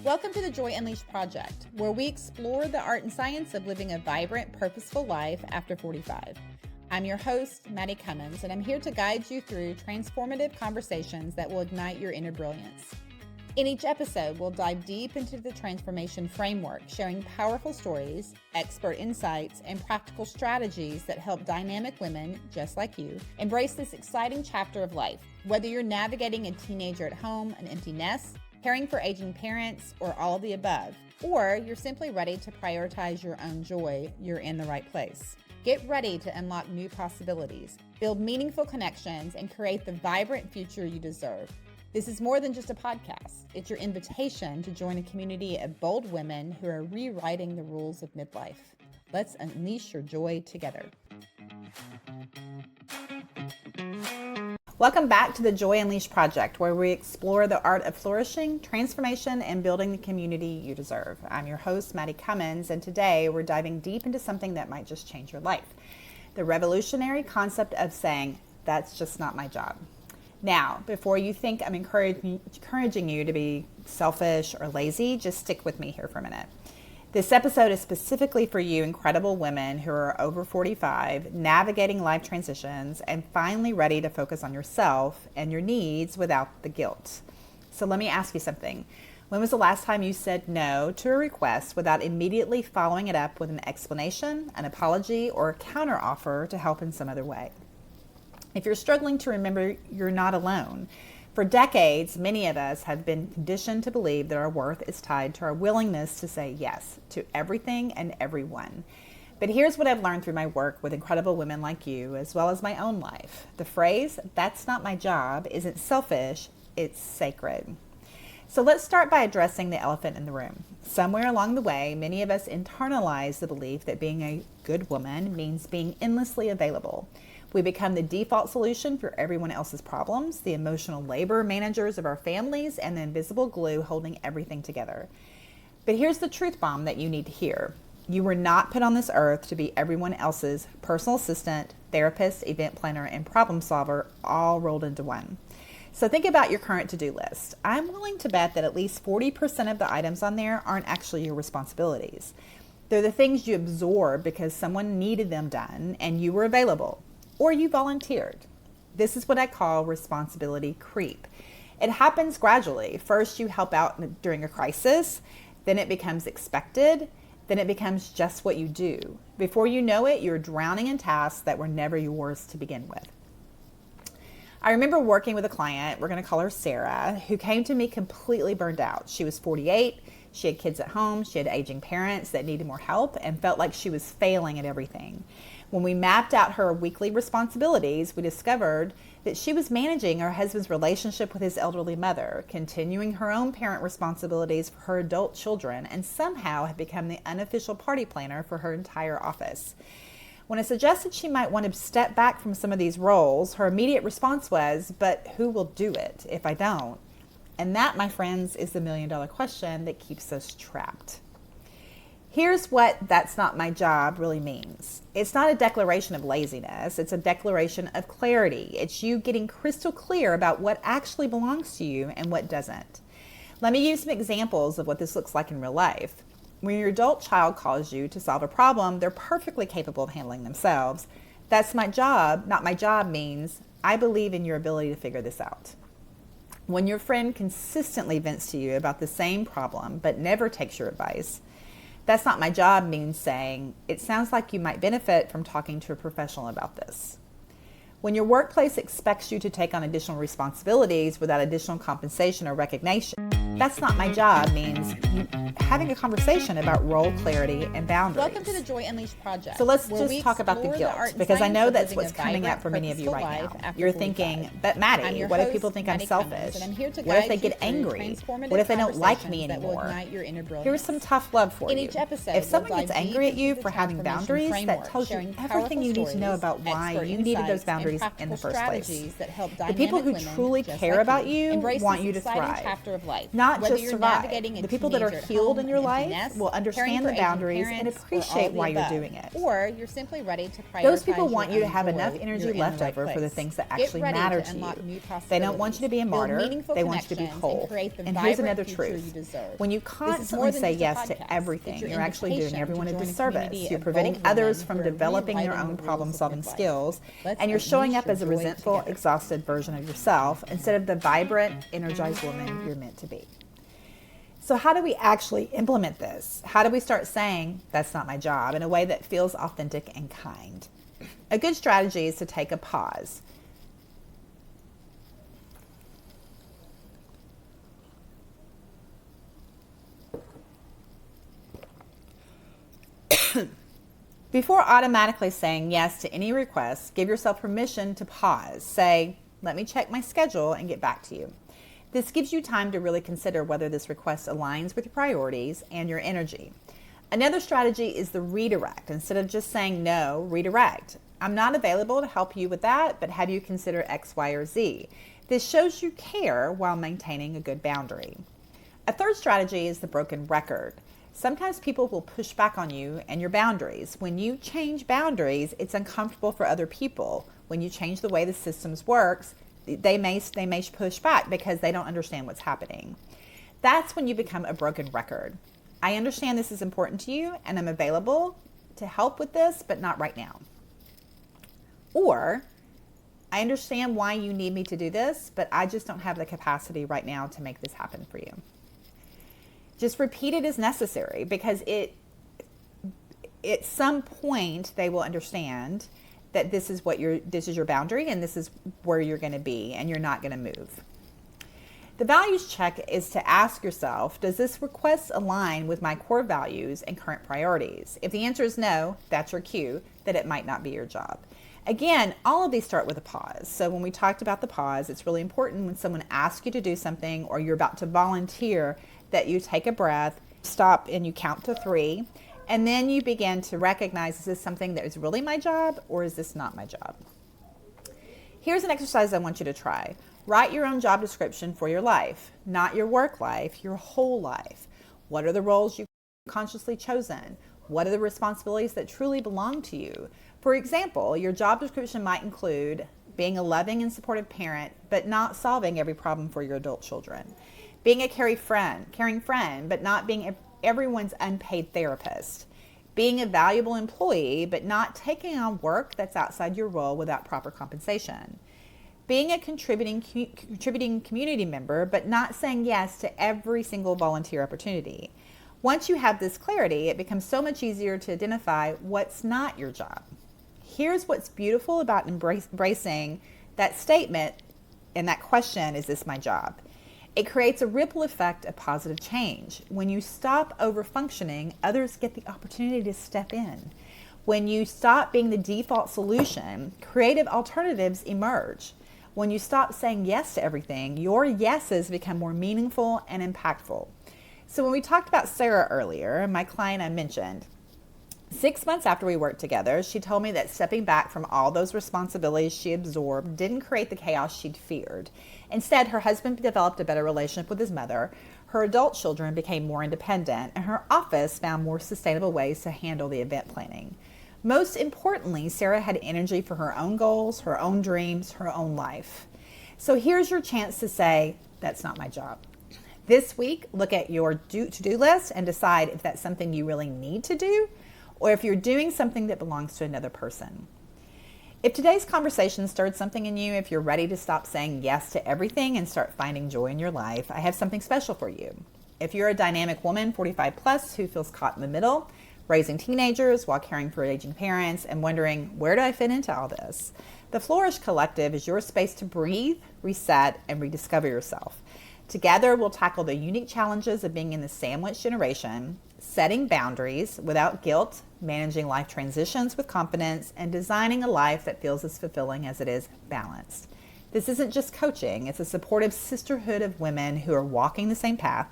Welcome to the Joy Unleashed Project, where we explore the art and science of living a vibrant, purposeful life after 45. I'm your host, Mattie Cummins, and I'm here to guide you through transformative conversations that will ignite your inner brilliance. In each episode, we'll dive deep into the transformation framework, sharing powerful stories, expert insights, and practical strategies that help dynamic women, just like you, embrace this exciting chapter of life. Whether you're navigating a teenager at home, an empty nest, caring for aging parents, or all of the above, or you're simply ready to prioritize your own joy, you're in the right place. Get ready to unlock new possibilities, build meaningful connections, and create the vibrant future you deserve. This is more than just a podcast. It's your invitation to join a community of bold women who are rewriting the rules of midlife. Let's unleash your joy together. Welcome back to the Joy Unleashed Project, where we explore the art of flourishing, transformation, and building the community you deserve. I'm your host, Mattie Cummins, and today we're diving deep into something that might just change your life. The revolutionary concept of saying, "That's just not my job." Now, before you think I'm encouraging you to be selfish or lazy, just stick with me here for a minute. This episode is specifically for you incredible women who are over 45, navigating life transitions, and finally ready to focus on yourself and your needs without the guilt. So let me ask you something. When was the last time you said no to a request without immediately following it up with an explanation, an apology, or a counteroffer to help in some other way? If you're struggling to remember, you're not alone. For decades, many of us have been conditioned to believe that our worth is tied to our willingness to say yes to everything and everyone. But here's what I've learned through my work with incredible women like you, as well as my own life. The phrase, "that's not my job," isn't selfish, it's sacred. So let's start by addressing the elephant in the room. Somewhere along the way, many of us internalize the belief that being a good woman means being endlessly available. We become the default solution for everyone else's problems, the emotional labor managers of our families, and the invisible glue holding everything together. But here's the truth bomb that you need to hear. You were not put on this earth to be everyone else's personal assistant, therapist, event planner, and problem solver all rolled into one. So think about your current to-do list. I'm willing to bet that at least 40% of the items on there aren't actually your responsibilities. They're the things you absorb because someone needed them done and you were available. Or you volunteered. This is what I call responsibility creep. It happens gradually. First, you help out during a crisis, then it becomes expected, then it becomes just what you do. Before you know it, you're drowning in tasks that were never yours to begin with. I remember working with a client, we're going to call her Sarah, who came to me completely burned out. She was 48, she had kids at home, she had aging parents that needed more help, and felt like she was failing at everything. When we mapped out her weekly responsibilities, we discovered that she was managing her husband's relationship with his elderly mother, continuing her own parent responsibilities for her adult children, and somehow had become the unofficial party planner for her entire office. When I suggested she might want to step back from some of these roles, her immediate response was, "But who will do it if I don't?" And that, my friends, is the million-dollar question that keeps us trapped. Here's what "that's not my job" really means. It's not a declaration of laziness. It's a declaration of clarity. It's you getting crystal clear about what actually belongs to you and what doesn't. Let me use some examples of what this looks like in real life. When your adult child calls you to solve a problem they're perfectly capable of handling themselves, "that's my job, not my job" means I believe in your ability to figure this out. When your friend consistently vents to you about the same problem but never takes your advice, "that's not my job" means saying, "it sounds like you might benefit from talking to a professional about this." When your workplace expects you to take on additional responsibilities without additional compensation or recognition, "that's not my job" means you having a conversation about role clarity and boundaries. Welcome to the Joy Unleashed Project. So let's just talk about the guilt, because I know that's what's coming up for many of you right now. You're thinking, "But Mattie, what if people think I'm selfish? What if they get angry? What if they don't like me anymore?" Here's some tough love for you. If someone gets angry at you for having boundaries, that tells you everything you need to know about why you needed those boundaries in the first place. The people who truly care about you want you to thrive, not just survive. The people that are healed in your life will understand the boundaries and appreciate why you're doing it. Or you're simply ready to prioritize. Those people want you to have enough energy left over for the things that actually matter to you. They don't want you to be a martyr. They want you to be whole. And here's another truth. When you constantly say yes to everything, you're actually doing everyone a disservice. You're preventing others from developing their own problem-solving skills, and you're showing up as a resentful, exhausted version of yourself instead of the vibrant, energized woman you're meant to be. So how do we actually implement this? How do we start saying, that's not my job, in a way that feels authentic and kind? A good strategy is to take a pause. Before automatically saying yes to any request, give yourself permission to pause. Say, let me check my schedule and get back to you. This gives you time to really consider whether this request aligns with your priorities and your energy. Another strategy is the redirect. Instead of just saying no, redirect. I'm not available to help you with that, but have you consider X, Y, or Z? This shows you care while maintaining a good boundary. A third strategy is the broken record. Sometimes people will push back on you and your boundaries. When you change boundaries, it's uncomfortable for other people. When you change the way the systems works, they may push back because they don't understand what's happening. That's when you become a broken record. I understand this is important to you and I'm available to help with this, but not right now. Or, I understand why you need me to do this, but I just don't have the capacity right now to make this happen for you. Just repeat it as necessary because at some point they will understand that this is your boundary and this is where you're going to be and you're not going to move. The values check is to ask yourself, does this request align with my core values and current priorities? If the answer is no, that's your cue that it might not be your job. Again, all of these start with a pause. So when we talked about the pause, it's really important when someone asks you to do something or you're about to volunteer that you take a breath, stop, and you count to 3. And then you begin to recognize, is this something that is really my job or is this not my job? Here's an exercise I want you to try. Write your own job description for your life, not your work life, your whole life. What are the roles you've consciously chosen? What are the responsibilities that truly belong to you? For example, your job description might include being a loving and supportive parent, but not solving every problem for your adult children. Being a caring friend, but not being everyone's unpaid therapist. Being a valuable employee, but not taking on work that's outside your role without proper compensation. Being a contributing community member, but not saying yes to every single volunteer opportunity. Once you have this clarity, it becomes so much easier to identify what's not your job. Here's what's beautiful about embracing that statement and that question, is this my job? It creates a ripple effect of positive change. When you stop over-functioning, others get the opportunity to step in. When you stop being the default solution, creative alternatives emerge. When you stop saying yes to everything, your yeses become more meaningful and impactful. So when we talked about Sarah earlier, my client I mentioned, 6 months after we worked together, she told me that stepping back from all those responsibilities she absorbed didn't create the chaos she'd feared. Instead, her husband developed a better relationship with his mother, her adult children became more independent, and her office found more sustainable ways to handle the event planning. Most importantly, Sarah had energy for her own goals, her own dreams, her own life. So here's your chance to say, that's not my job. This week, look at your to-do list and decide if that's something you really need to do, or if you're doing something that belongs to another person. If today's conversation stirred something in you, if you're ready to stop saying yes to everything and start finding joy in your life, I have something special for you. If you're a dynamic woman, 45 plus, who feels caught in the middle, raising teenagers while caring for aging parents and wondering, where do I fit into all this? The Flourish Collective is your space to breathe, reset, and rediscover yourself. Together, we'll tackle the unique challenges of being in the sandwich generation, setting boundaries without guilt, managing life transitions with confidence, and designing a life that feels as fulfilling as it is balanced. This isn't just coaching, it's a supportive sisterhood of women who are walking the same path,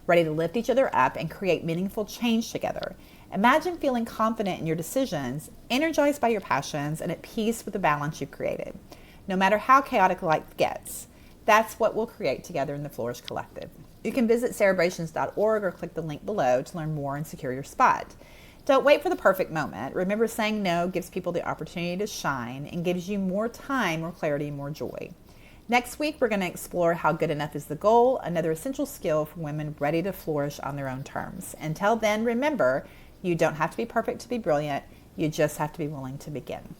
ready to lift each other up and create meaningful change together. Imagine feeling confident in your decisions, energized by your passions, and at peace with the balance you've created. No matter how chaotic life gets, that's what we'll create together in the Flourish Collective. You can visit celebrations.org or click the link below to learn more and secure your spot. Don't wait for the perfect moment. Remember, saying no gives people the opportunity to shine and gives you more time, more clarity, more joy. Next week, we're going to explore how good enough is the goal, another essential skill for women ready to flourish on their own terms. Until then, remember, you don't have to be perfect to be brilliant. You just have to be willing to begin.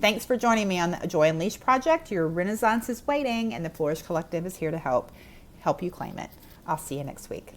Thanks for joining me on the Joy Unleashed project. Your renaissance is waiting, and the Flourish Collective is here to help you claim it. I'll see you next week.